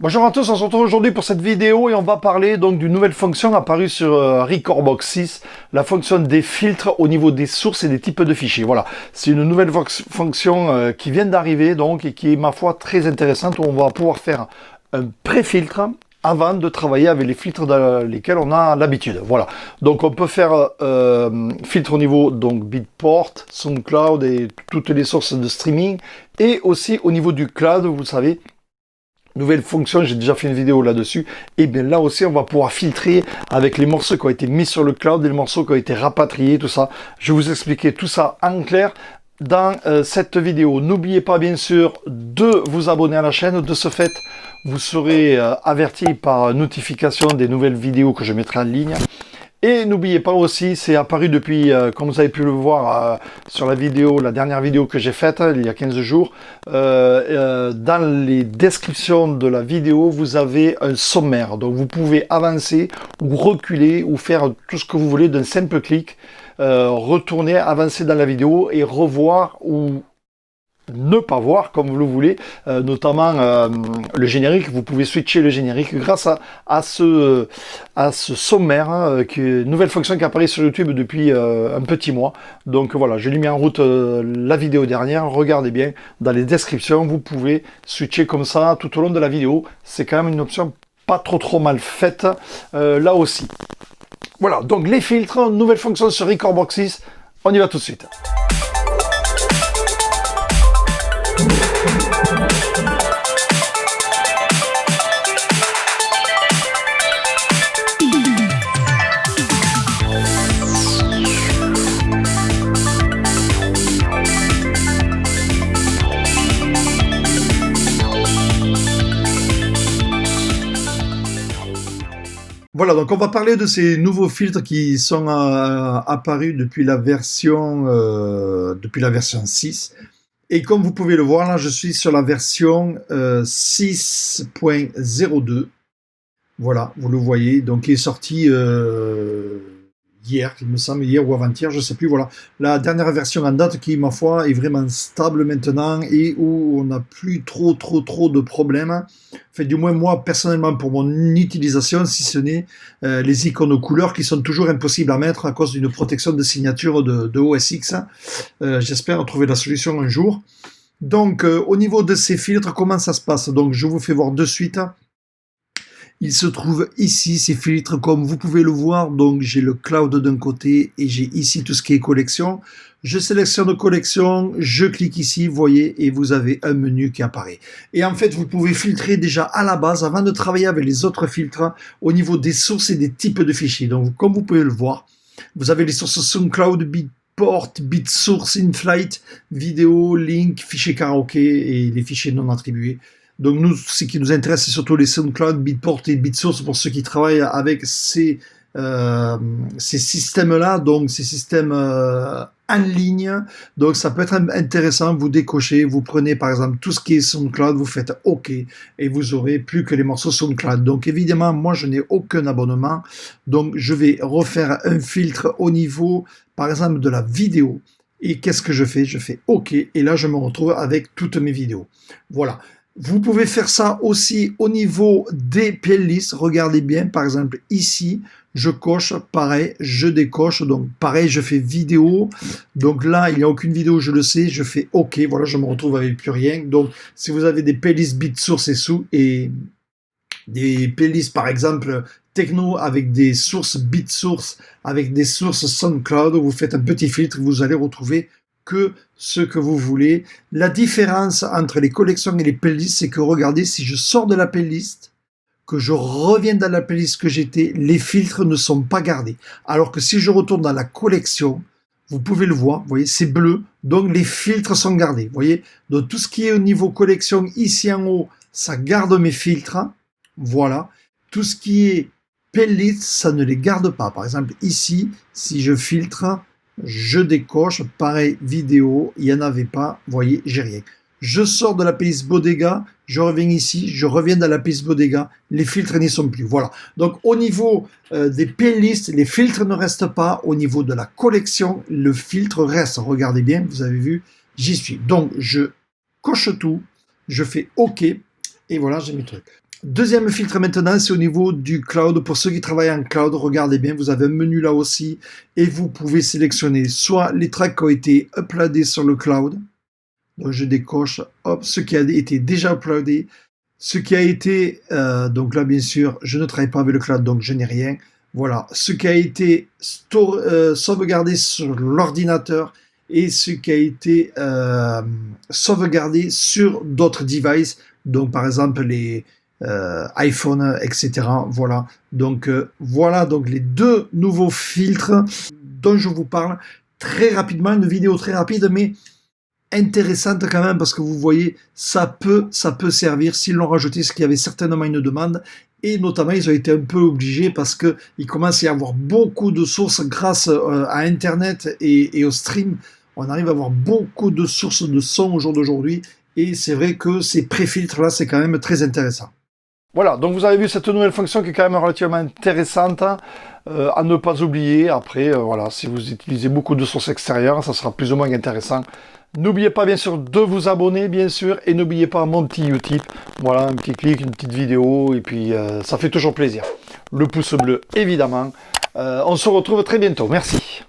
Bonjour à tous, on se retrouve aujourd'hui pour cette vidéo et on va parler donc d'une nouvelle fonction apparue sur Recordbox 6, la fonction des filtres au niveau des sources et des types de fichiers. Voilà, c'est une nouvelle fonction qui vient d'arriver donc et qui est ma foi très intéressante où on va pouvoir faire un pré-filtre avant de travailler avec les filtres dans lesquels on a l'habitude. Voilà, donc on peut faire filtre au niveau donc Bitport, SoundCloud et toutes les sources de streaming et aussi au niveau du cloud, vous savez. Nouvelle fonction, j'ai déjà fait une vidéo là-dessus. Et bien là aussi, on va pouvoir filtrer avec les morceaux qui ont été mis sur le cloud et les morceaux qui ont été rapatriés, tout ça. Je vais vous expliquer tout ça en clair dans cette vidéo. N'oubliez pas bien sûr de vous abonner à la chaîne. De ce fait, vous serez averti par notification des nouvelles vidéos que je mettrai en ligne. Et n'oubliez pas aussi, c'est apparu depuis, comme vous avez pu le voir sur la vidéo, la dernière vidéo que j'ai faite il y a 15 jours, dans les descriptions de la vidéo, vous avez un sommaire. Donc vous pouvez avancer ou reculer ou faire tout ce que vous voulez d'un simple clic, retourner, avancer dans la vidéo et revoir ou ne pas voir comme vous le voulez, notamment le générique. Vous pouvez switcher le générique grâce à ce sommaire, nouvelle fonction qui apparaît sur YouTube depuis un petit mois. Donc voilà, je l'ai mis en route la vidéo dernière. Regardez bien, dans les descriptions, vous pouvez switcher comme ça tout au long de la vidéo. C'est quand même une option pas trop mal faite là aussi. Voilà, donc les filtres, nouvelle fonction sur Recordbox 6. On y va tout de suite. Voilà, donc on va parler de ces nouveaux filtres qui sont apparus depuis la version 6. Et comme vous pouvez le voir, là, je suis sur la version 6.02. Voilà, vous le voyez, donc qui est sorti hier, il me semble, hier ou avant-hier, je ne sais plus, voilà. La dernière version en date qui, ma foi, est vraiment stable maintenant et où on n'a plus trop de problèmes. Enfin, du moins, moi, personnellement, pour mon utilisation, si ce n'est les icônes aux couleurs qui sont toujours impossibles à mettre à cause d'une protection de signature de OS X. J'espère trouver la solution un jour. Donc, au niveau de ces filtres, comment ça se passe? Donc, je vous fais voir de suite. Il se trouve ici, ces filtres, comme vous pouvez le voir. Donc, j'ai le cloud d'un côté et j'ai ici tout ce qui est collection. Je sélectionne collection, je clique ici, vous voyez, et vous avez un menu qui apparaît. Et en fait, vous pouvez filtrer déjà à la base, avant de travailler avec les autres filtres, au niveau des sources et des types de fichiers. Donc, comme vous pouvez le voir, vous avez les sources SoundCloud, Bitport, BitSource, InFlight, vidéo, link, fichier karaoké et les fichiers non attribués. Donc nous, ce qui nous intéresse, c'est surtout les SoundCloud, Bitport et BitSource pour ceux qui travaillent avec ces systèmes-là, donc ces systèmes en ligne. Donc ça peut être intéressant, vous décochez, vous prenez par exemple tout ce qui est SoundCloud, vous faites OK et vous aurez plus que les morceaux SoundCloud. Donc évidemment, moi je n'ai aucun abonnement, donc je vais refaire un filtre au niveau par exemple de la vidéo. Et qu'est-ce que je fais? Je fais OK et là je me retrouve avec toutes mes vidéos. Voilà. Vous pouvez faire ça aussi au niveau des playlists. Regardez bien, par exemple, ici, je coche, pareil, je décoche. Donc, pareil, je fais vidéo. Donc là, il n'y a aucune vidéo, je le sais. Je fais OK. Voilà, je me retrouve avec plus rien. Donc, si vous avez des playlists BitSource et des playlists, par exemple, techno avec des sources BitSource, avec des sources SoundCloud, vous faites un petit filtre, vous allez retrouver que ce que vous voulez. La différence entre les collections et les playlists, c'est que regardez, si je sors de la playlist, que je reviens dans la playlist que j'étais, les filtres ne sont pas gardés. Alors que si je retourne dans la collection, vous pouvez le voir, vous voyez, c'est bleu, donc les filtres sont gardés. Vous voyez, donc tout ce qui est au niveau collection, ici en haut, ça garde mes filtres. Voilà. Tout ce qui est playlist, ça ne les garde pas. Par exemple, ici, si je filtre, je décoche, pareil, vidéo, il n'y en avait pas, vous voyez, j'ai rien. Je sors de la playlist Bodega, je reviens ici, je reviens dans la playlist Bodega, les filtres n'y sont plus, voilà. Donc au niveau des playlists, les filtres ne restent pas, au niveau de la collection, le filtre reste, regardez bien, vous avez vu, j'y suis. Donc je coche tout, je fais OK, et voilà, j'ai mes trucs. Deuxième filtre maintenant, c'est au niveau du cloud. Pour ceux qui travaillent en cloud, regardez bien, vous avez un menu là aussi et vous pouvez sélectionner soit les tracks qui ont été uploadés sur le cloud. Donc je décoche, hop, ce qui a été déjà uploadé, ce qui a été, donc là bien sûr, je ne travaille pas avec le cloud, donc je n'ai rien. Voilà, ce qui a été sauvegardé sur l'ordinateur et ce qui a été sauvegardé sur d'autres devices, donc par exemple les iPhone, etc. Voilà, donc voilà donc les deux nouveaux filtres dont je vous parle très rapidement, une vidéo très rapide, mais intéressante quand même parce que vous voyez, ça peut servir. S'ils l'ont rajouté, ce qu'il y avait certainement une demande. Et notamment, ils ont été un peu obligés parce qu'il commence à y avoir beaucoup de sources grâce à Internet et au stream. On arrive à avoir beaucoup de sources de son au jour d'aujourd'hui. Et c'est vrai que ces pré-filtres-là, c'est quand même très intéressant. Voilà, donc vous avez vu cette nouvelle fonction qui est quand même relativement intéressante à ne pas oublier. Après, voilà, si vous utilisez beaucoup de sources extérieures, ça sera plus ou moins intéressant. N'oubliez pas bien sûr de vous abonner, bien sûr, et n'oubliez pas mon petit Utip. Voilà, un petit clic, une petite vidéo, et puis ça fait toujours plaisir. Le pouce bleu, évidemment. On se retrouve très bientôt. Merci.